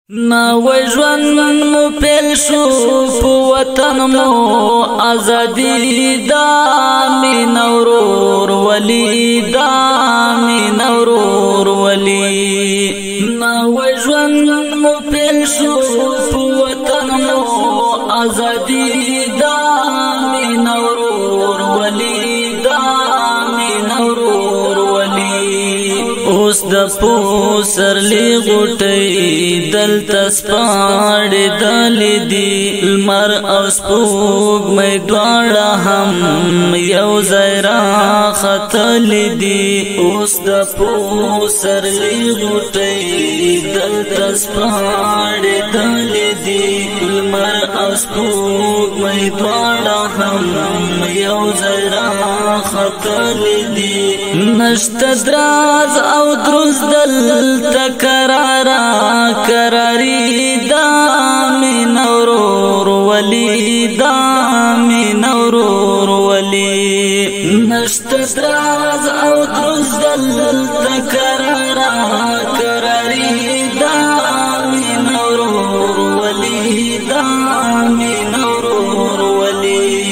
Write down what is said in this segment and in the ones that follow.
نوی ژوند مو پیل شو په وطن مو ازادي دا مين اورور ولي دا مين اورور ولي نوی ژوند مو پیل شو په وطن مو ازادي دا مين اورور ولي دا مين اورور ولي اوس د پوسرلی غټي دل تسپاړ دل دی المر او سپوږ مې دواړه هم یو زیرا خطل دی اوس د پوسرلی غټي دل تسپاړ دل دی المر او سپوږ مې دواړه هم یو زیرا خطل دی نشت دراز او دروز دل تکرارا کراری دا مين اورور ولي دا مين اورور ولي نشت دراز او دروز دل تکرارا کراری دا مين اورور ولي دا مين اورور ولي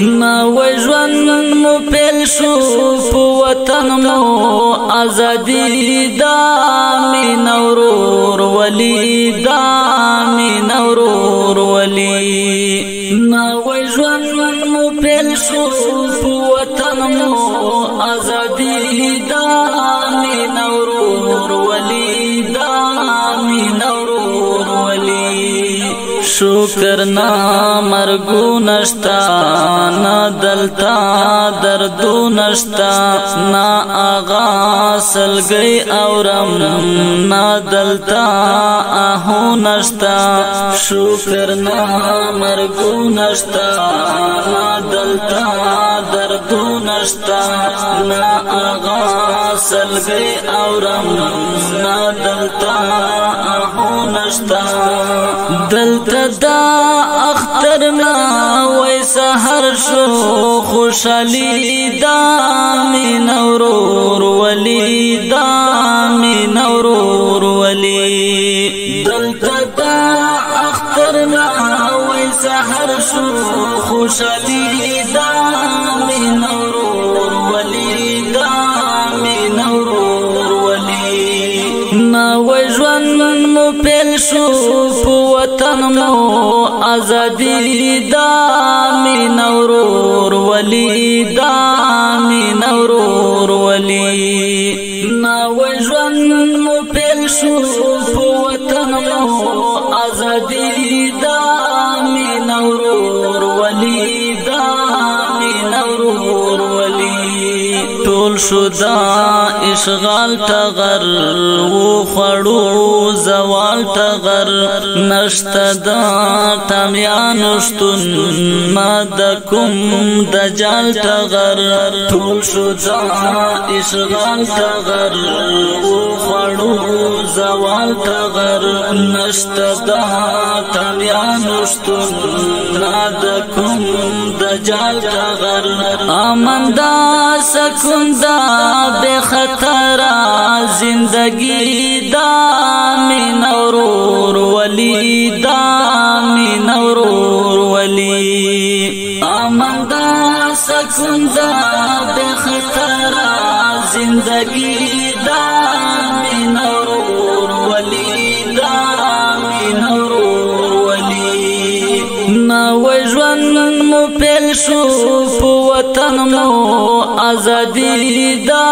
نوی ژوند مو پیل شو په وطن مو ازادي دا مين اورور ولي دا مين اورور ولي نوی ژوند مو پیل شو په وطن مو ازادي دا مين اورور ولي دا مين اورور ولي شکر نا مرگو نشتا نا دلتا دردو نشتا نا آغا سلگئی اورم نا دلتا آہو نشتا شکر نا مرگو نشتا نا دلتا دردو نشتا نا آغا سلگئی اورم نا دلتا آہو نشتا دلتا دا اختر ما وی سحر شو خوشحالی دا مين اورور ولي دا مين اورور ولي دلتا دا اختر ما وی سحر شو خوشحالی دا مين اورور ولي دا مين اورور ولي نوی ژوند مو پیل شو په وطن مو ازادي دا مين اورور ولي دا مين اورور ولي نوی ژوند مو پیل شو په وطن مو ازادي دا مين اورور ولي دا مين اورور ولي ټول شو دا اشغال تغر و خړو زوال تغر نشت دا تمیان شتون ما دکم دجال تغر ټول شو دا اشغال تغر و خړو زوال تغر نشت دا تمیان شتون ما دکم دجال تغر امن دا سکون دا بے خطر زندگی دا مين اورور ولي دا مين اورور ولي امن دا سکون دا بے خطر زندگی دا مين اورور ولي دا مين اورور ولي نوی ژوند مو پیل شو په وطن مو ازادي دا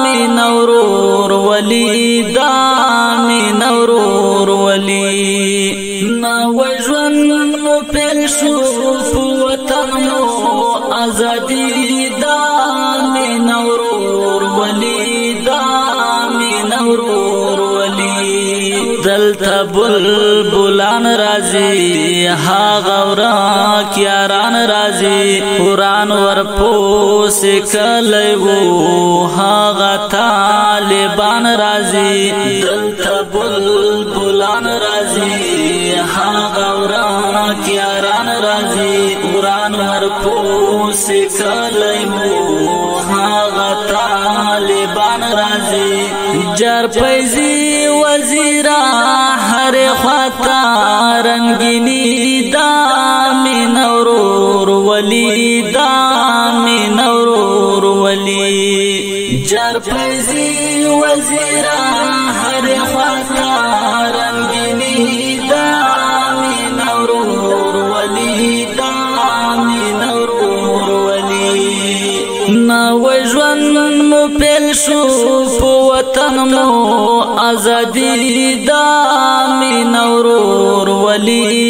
مين اورور ولي دا مين اورور ولي نوی ژوند مو پیل شو په وطن مو ازادي دا مين اورور ولي دا مين اورور ولي دلتا بلبلان رازي ها غورا کیاران رازي قرآن ورپوس کلیو ها طالبان رازي دلتا بلبلان رازي ها غورا کیاران رازي قرآن ورپوس کلیو ها طالبان رازي جر پیزی وزیرا ہر خواتا رنگینی دا من ورور ولی دا من ورور ولی جار پیزی وزیرا ہر خواتا رنگینی دا من ورور ولی دا من ورور ولی نو ژوند مو پیل شو په وطن مو آزادی دا من ورور ولی